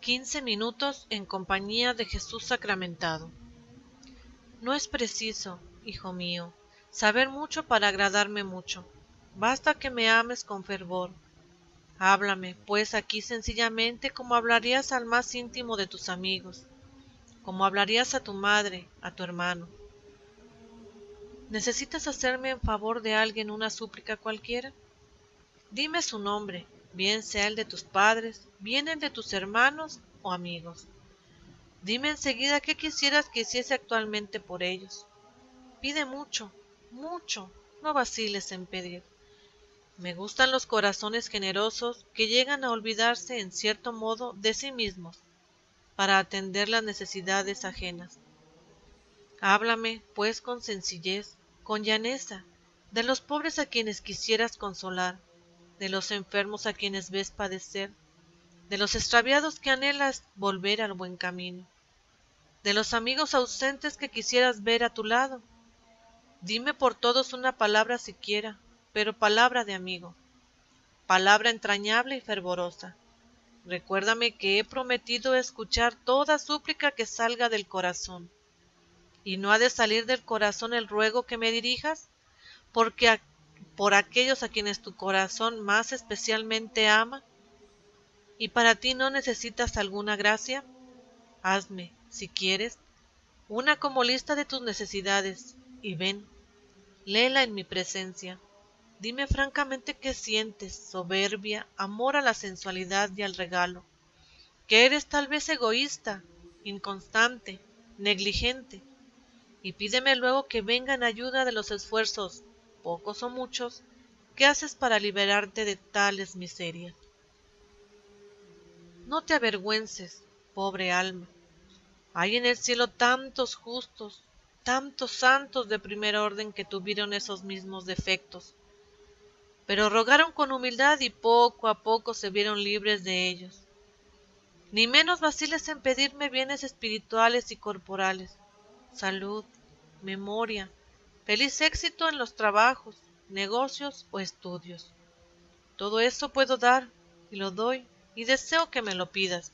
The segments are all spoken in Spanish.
15 minutos en compañía de Jesús sacramentado. No es preciso, hijo mío, saber mucho para agradarme mucho. Basta que me ames con fervor. Háblame, pues, aquí sencillamente como hablarías al más íntimo de tus amigos, como hablarías a tu madre, a tu hermano. ¿Necesitas hacerme en favor de alguien una súplica cualquiera? Dime su nombre, bien sea el de tus padres, bien el de tus hermanos o amigos. Dime enseguida qué quisieras que hiciese actualmente por ellos. Pide mucho, mucho, no vaciles en pedir. Me gustan los corazones generosos que llegan a olvidarse en cierto modo de sí mismos para atender las necesidades ajenas. Háblame, pues, con sencillez, con llaneza, de los pobres a quienes quisieras consolar, de los enfermos a quienes ves padecer, de los extraviados que anhelas volver al buen camino, de los amigos ausentes que quisieras ver a tu lado. Dime por todos una palabra siquiera, pero palabra de amigo, palabra entrañable y fervorosa. Recuérdame que he prometido escuchar toda súplica que salga del corazón. ¿Y no ha de salir del corazón el ruego que me dirijas? Porque por aquellos a quienes tu corazón más especialmente ama, ¿y para ti no necesitas alguna gracia? Hazme, si quieres, una como lista de tus necesidades, y ven, léela en mi presencia. Dime francamente qué sientes, soberbia, amor a la sensualidad y al regalo, que eres tal vez egoísta, inconstante, negligente, y pídeme luego que venga en ayuda de los esfuerzos, pocos o muchos, que haces para liberarte de tales miserias. No te avergüences, pobre alma. Hay en el cielo tantos justos, tantos santos de primer orden que tuvieron esos mismos defectos, pero rogaron con humildad y poco a poco se vieron libres de ellos. Ni menos vaciles en pedirme bienes espirituales y corporales, salud, memoria, feliz éxito en los trabajos, negocios o estudios. Todo eso puedo dar, y lo doy, y deseo que me lo pidas,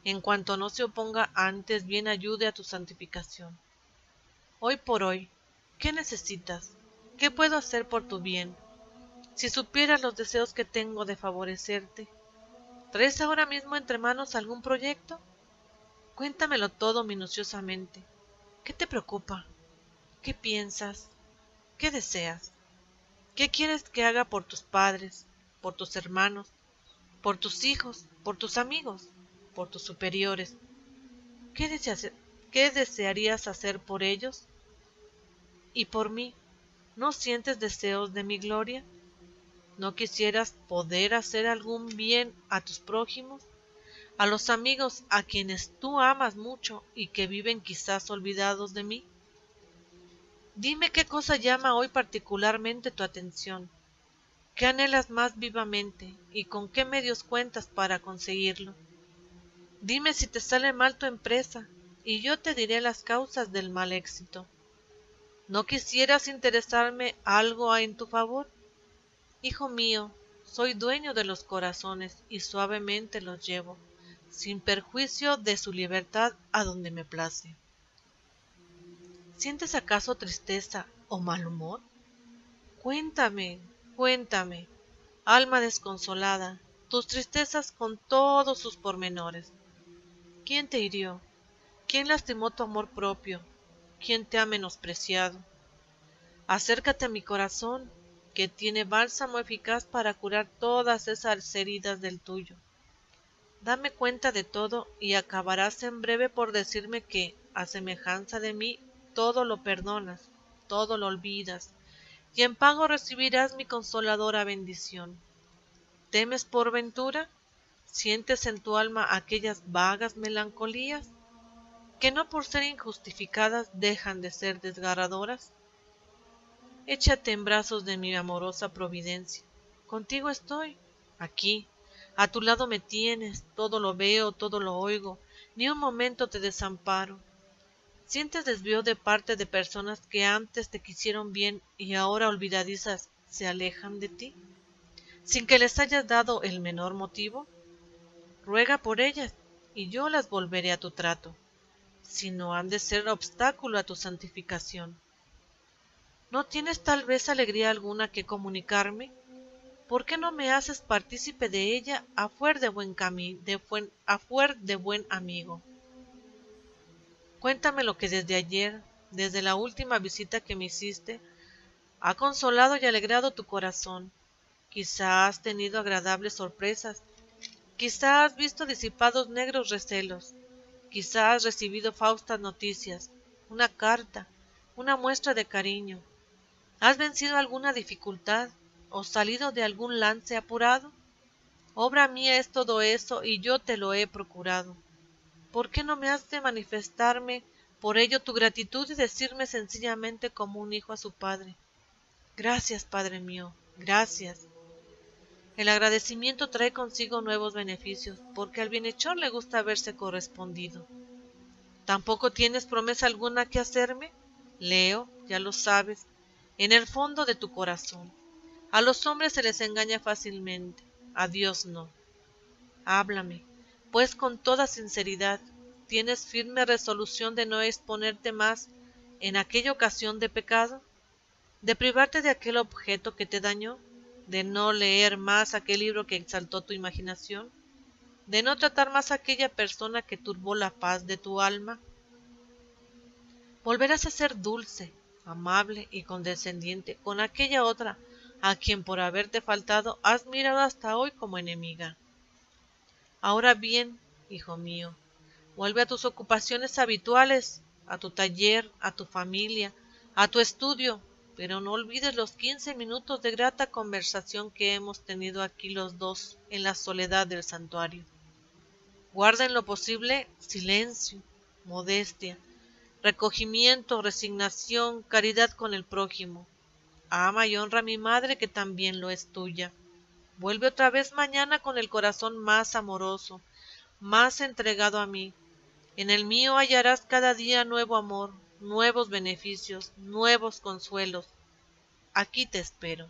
en cuanto no se oponga antes bien ayude a tu santificación. Hoy por hoy, ¿qué necesitas? ¿Qué puedo hacer por tu bien? Si supieras los deseos que tengo de favorecerte, ¿traes ahora mismo entre manos algún proyecto? Cuéntamelo todo minuciosamente. ¿Qué te preocupa? ¿Qué piensas? ¿Qué deseas? ¿Qué quieres que haga por tus padres, por tus hermanos, por tus hijos, por tus amigos, por tus superiores? ¿Qué desearías hacer por ellos? ¿Y por mí? ¿No sientes deseos de mi gloria? ¿No quisieras poder hacer algún bien a tus prójimos, a los amigos a quienes tú amas mucho y que viven quizás olvidados de mí? Dime qué cosa llama hoy particularmente tu atención, qué anhelas más vivamente y con qué medios cuentas para conseguirlo. Dime si te sale mal tu empresa y yo te diré las causas del mal éxito. ¿No quisieras interesarme algo en tu favor? Hijo mío, soy dueño de los corazones y suavemente los llevo, sin perjuicio de su libertad a donde me place. ¿Sientes acaso tristeza o mal humor? Cuéntame, cuéntame, alma desconsolada, tus tristezas con todos sus pormenores. ¿Quién te hirió? ¿Quién lastimó tu amor propio? ¿Quién te ha menospreciado? Acércate a mi corazón, que tiene bálsamo eficaz para curar todas esas heridas del tuyo. Dame cuenta de todo y acabarás en breve por decirme que, a semejanza de mí, todo lo perdonas, todo lo olvidas, y en pago recibirás mi consoladora bendición. ¿Temes por ventura? ¿Sientes en tu alma aquellas vagas melancolías, que no por ser injustificadas dejan de ser desgarradoras? Échate en brazos de mi amorosa providencia. Contigo estoy, aquí, a tu lado me tienes, todo lo veo, todo lo oigo, ni un momento te desamparo. ¿Sientes desvío de parte de personas que antes te quisieron bien y ahora olvidadizas se alejan de ti, sin que les hayas dado el menor motivo? Ruega por ellas, y yo las volveré a tu trato, si no han de ser obstáculo a tu santificación. ¿No tienes tal vez alegría alguna que comunicarme? ¿Por qué no me haces partícipe de ella a fuer de buen amigo? Cuéntame lo que desde ayer, desde la última visita que me hiciste, ha consolado y alegrado tu corazón. Quizá has tenido agradables sorpresas, quizá has visto disipados negros recelos, quizá has recibido faustas noticias, una carta, una muestra de cariño. ¿Has vencido alguna dificultad o salido de algún lance apurado? Obra mía es todo eso y yo te lo he procurado. ¿Por qué no me has de manifestarme por ello tu gratitud y decirme sencillamente como un hijo a su padre: gracias, Padre mío, gracias? El agradecimiento trae consigo nuevos beneficios, porque al bienhechor le gusta verse correspondido. ¿Tampoco tienes promesa alguna que hacerme? Leo, ya lo sabes, en el fondo de tu corazón. A los hombres se les engaña fácilmente, a Dios no. Háblame, pues con toda sinceridad. ¿Tienes firme resolución de no exponerte más en aquella ocasión de pecado? ¿De privarte de aquel objeto que te dañó? ¿De no leer más aquel libro que exaltó tu imaginación? ¿De no tratar más a aquella persona que turbó la paz de tu alma? Volverás a ser dulce, amable y condescendiente con aquella otra a quien por haberte faltado has mirado hasta hoy como enemiga. Ahora bien, hijo mío, vuelve a tus ocupaciones habituales, a tu taller, a tu familia, a tu estudio, pero no olvides los 15 minutos de grata conversación que hemos tenido aquí los dos en la soledad del santuario. Guarda en lo posible silencio, modestia, recogimiento, resignación, caridad con el prójimo. Ama y honra a mi madre, que también lo es tuya. Vuelve otra vez mañana con el corazón más amoroso, más entregado a mí. En el mío hallarás cada día nuevo amor, nuevos beneficios, nuevos consuelos. Aquí te espero.